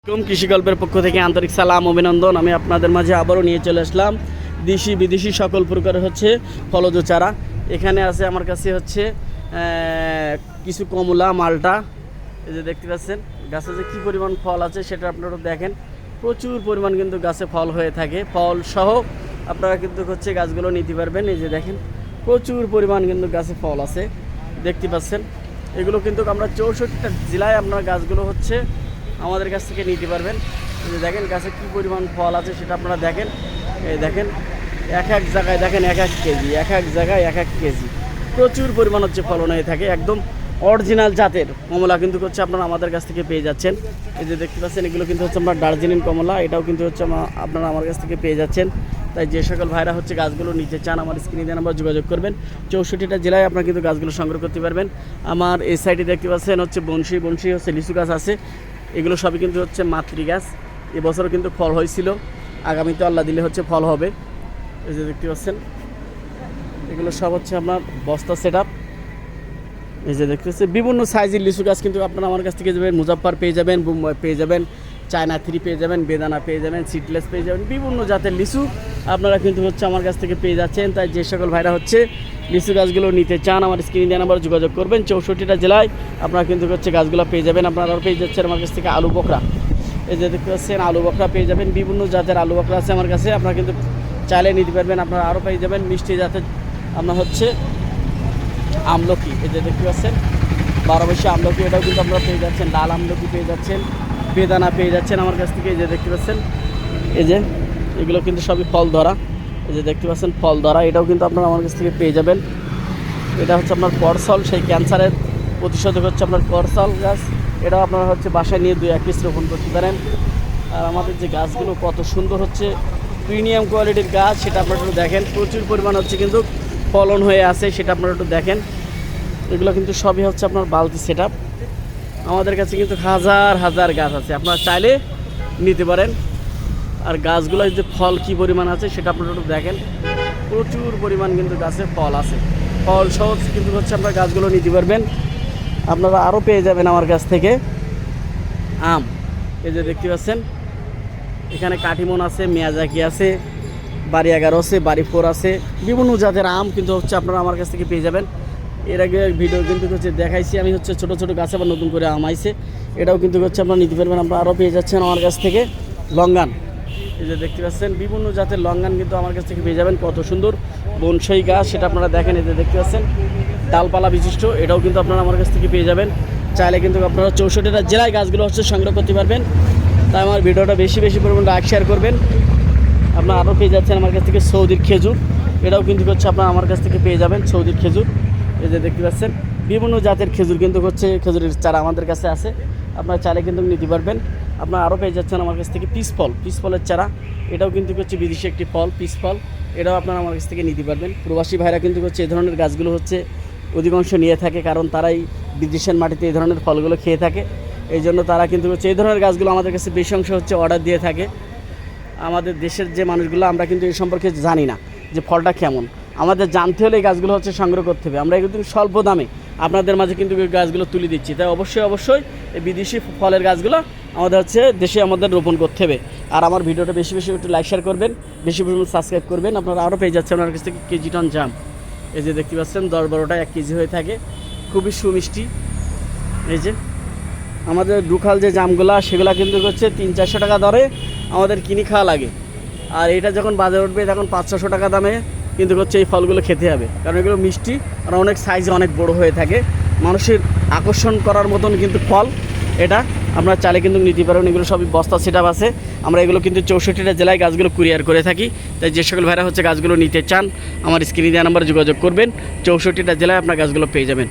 কৃষি গল্পের পক্ষ থেকে আন্তরিক সালাম অভিনন্দন। আমি আপনাদের মাঝে আবারও নিয়ে চলে আসলাম দেশি বিদেশি সকল প্রকারের ফলজ চারা। এখানে আছে আমার কাছে কিছু কমলা, মালটা। এই যে দেখতে পাচ্ছেন গাছে যে কী পরিমাণ ফল আছে সেটা আপনারা দেখেন। প্রচুর পরিমাণ কিন্তু গাছে ফল হয়ে থাকে, ফল সহ আপনারা কিন্তু গাছগুলো নিতে পারবেন। এই যে দেখেন প্রচুর পরিমাণ কিন্তু গাছে ফল আছে, দেখতে পাচ্ছেন। এগুলো কিন্তু আমরা 64টা জেলায় আপনার গাছগুলো আমাদের কাছ থেকে নিতে পারবেন। এই যে দেখেন গাছে কী পরিমাণ ফল আছে সেটা আপনারা দেখেন। এই দেখেন এক এক জায়গায় দেখেন এক এক কেজি, এক এক জায়গায় এক এক কেজি প্রচুর পরিমাণ ফলন হয়ে থাকে। একদম অরিজিনাল জাতের কমলা কিন্তু আপনারা আমাদের কাছ থেকে পেয়ে যাচ্ছেন। এই যে দেখতে পাচ্ছেন এগুলো কিন্তু আপনার দার্জিলিং কমলা, এটাও কিন্তু আপনারা আমার কাছ থেকে পেয়ে যাচ্ছেন। তাই যে সকল ভাইরা গাছগুলো নিতে চান আমার স্ক্রিনে দেওয়া নাম্বার যোগাযোগ করবেন। 64টা জেলায় আপনারা কিন্তু গাছগুলো সংগ্রহ করতে পারবেন। আমার এই সাইডে দেখতে পাচ্ছেন বনশি লিচু গাছ আছে। এগুলো সবই কিন্তু মাতৃ গাছ। এবছরও কিন্তু ফল হয়েছিল, আগামীতে আল্লাহ দিলে ফল হবে। এই যে দেখতে পাচ্ছেন এগুলো সব আপনার বস্তা সেট আপ। এই যে দেখতে পাচ্ছেন বিভিন্ন সাইজের লিচু গাছ কিন্তু আপনারা আমার কাছ থেকে যাবেন। মুজাফফর পেয়ে যাবেন, বুম্বাই পেয়ে যাবেন, চায়না 3 পেয়ে যাবেন, বেদানা পেয়ে যাবেন, সিডলেস পেয়ে যাবেন। বিভিন্ন জাতের লিচু আপনারা কিন্তু আমার কাছ থেকে পেয়ে যাচ্ছেন। তাই যে সকল ভাইরা লিচু গাছগুলো নিতে চান আমার স্ক্রিনে দেওয়া নাম্বার যোগাযোগ করবেন। 64টা জেলায় আপনারা কিন্তু গাছগুলো পেয়ে যাবেন। আপনারা আরও পেয়ে যাচ্ছেন আমার কাছ থেকে আলু বকরা। এই যে দেখতে পাচ্ছেন আলু বকরা পেয়ে যাবেন, বিভিন্ন জাতের আলু বকরা আছে আমার কাছে, আপনারা কিন্তু চাইলে নিতে পারবেন। আপনারা আরও পেয়ে যাবেন মিষ্টি জাতের আপনার আমলকি। এই যে দেখতে পাচ্ছেন 12 মাসি আমলকি, এটাও কিন্তু আপনারা পেয়ে যাচ্ছেন। লাল আমলকি পেয়ে যাচ্ছেন, বেদানা পেয়ে যাচ্ছেন আমার কাছ থেকে। এই যে দেখতে পাচ্ছেন এই যে এগুলো কিন্তু সবই ফল ধরা। এই যে দেখতে পাচ্ছেন ফল ধরা, এটাও কিন্তু আপনারা আমার কাছ থেকে পেয়ে যাবেন। এটা আপনার করসল, সেই ক্যান্সারের প্রতিষেধক আপনার করসল গাছ। এটাও আপনারা বাসায় নিয়ে 2-1 পিস রোপণ করতে পারেন। আর আমাদের যে গাছগুলো কত সুন্দর প্রিমিয়াম কোয়ালিটির গাছ সেটা আপনারা একটু দেখেন। প্রচুর পরিমাণ কিন্তু ফলন হয়ে আছে, সেটা আপনারা একটু দেখেন। এগুলো কিন্তু সবই আপনার বালতি সেট আপ। আমাদের কাছে কিন্তু হাজার হাজার গাছ আছে, আপনারা চাইলে নিতে পারেন। আর গাছগুলো যে ফল কী পরিমাণ আছে সেটা আপনারা একটু দেখেন। প্রচুর পরিমাণ কিন্তু গাছে ফল আছে, ফল সহ কিন্তু আপনারা গাছগুলো নিতে পারবেন। আপনারা আরও পেয়ে যাবেন আমার কাছ থেকে আম। এই যে দেখতে পাচ্ছেন এখানে কাটিমন আছে, মিয়াজাকি আছে, বাড়ি 11 আছে, বাড়ি 4 আছে। বিভিন্ন জাতের আম কিন্তু আপনারা আমার কাছ থেকে পেয়ে যাবেন। এর আগে ভিডিও কিন্তু দেখাইছি আমি ছোটো ছোটো গাছে আবার নতুন করে আম আইছে, এটাও কিন্তু আপনারা নিতে পারবেন। আপনারা আরও পেয়ে যাচ্ছেন আমার কাছ থেকে লঙ্গান। এই যে দেখতে পাচ্ছেন বিভিন্ন জাতের লঙ্গান কিন্তু আমার কাছ থেকে পেয়ে যাবেন। কত সুন্দর বনসাই গাছ সেটা আপনারা দেখেন। এই যে দেখতে পাচ্ছেন ডালপালা বিশিষ্ট, এটাও কিন্তু আপনারা আমার কাছ থেকে পেয়ে যাবেন। চাইলে কিন্তু আপনারা 64টা জেলায় গাছগুলো সংগ্রহ করতে পারবেন। তাই আমার ভিডিওটা বেশি পরিমাণে লাইক শেয়ার করবেন। আপনারা আরও পেয়ে যাচ্ছেন আমার কাছ থেকে সৌদির খেজুর, এটাও কিন্তু আপনারা আমার কাছ থেকে পেয়ে যাবেন সৌদির খেজুর। এই যে দেখতে পাচ্ছেন বিভিন্ন জাতের খেজুর কিন্তু খেজুরের চারা আমাদের কাছে আছে, আপনারা চাইলে কিন্তু নিতে পারবেন। আপনারা আরও পেয়ে যাচ্ছেন আমার কাছ থেকে পিস ফলের চারা, এটাও কিন্তু বিদেশি একটি ফল পিস ফল, এটাও আপনারা আমার কাছ থেকে নিতে পারবেন। প্রবাসী ভাইরা কিন্তু এই ধরনের গাছগুলো অধিকাংশ নিয়ে থাকে, কারণ তারাই বিদেশের মাটিতে এই ধরনের ফলগুলো খেয়ে থাকে। এই জন্য তারা কিন্তু এই ধরনের গাছগুলো আমাদের কাছে বেশি অংশ অর্ডার দিয়ে থাকে। আমাদের দেশের যে মানুষগুলো আমরা কিন্তু এই সম্পর্কে জানি না যে ফলটা কেমন। আমাদের জানতে হলে এই গাছগুলো সংগ্রহ করতে হবে। আমরা কিন্তু স্বল্প দামে আপনাদের মাঝে কিন্তু এই গাছগুলো তুলে দিচ্ছি। তাই অবশ্যই এই বিদেশি ফলের গাছগুলো আমাদের দেশে আমাদের রোপণ করতে হবে। আর আমার ভিডিওটা বেশি একটু লাইক শেয়ার করবেন, বেশি সাবস্ক্রাইব করবেন। আপনারা আরও পেয়ে যাচ্ছেন আমার কাছ থেকে কেজি টন জাম। এই যে দেখতে পাচ্ছেন 10-12টা 1 কেজি হয়ে থাকে, খুবই সুমিষ্টি। এই যে আমাদের দুখাল যে জামগুলা সেগুলো কিন্তু 300-400 টাকা দরে আমাদের কিনে খাওয়া লাগে। আর এটা যখন বাজারে উঠবে তখন 500-600 টাকা দামে কিন্তু এই ফলগুলো খেতে হবে, কারণ এগুলো মিষ্টি আর অনেক সাইজে অনেক বড় হয়ে থাকে। মানুষের আকর্ষণ করার মতন কিন্তু ফল এটা, আপনারা চাইলে কিন্তু নিতে পারেন। এগুলো সবই বস্তা সেট আপ আছে। আমরা এগুলো কিন্তু 64টা জেলায় গাছগুলো কুরিয়ার করে থাকি। তাই যে সকল ভাইরা গাছগুলো নিতে চান আমার স্ক্রিনে দেওয়া নাম্বারে যোগাযোগ করবেন। 64টা জেলায় আপনার গাছগুলো পেয়ে যাবেন।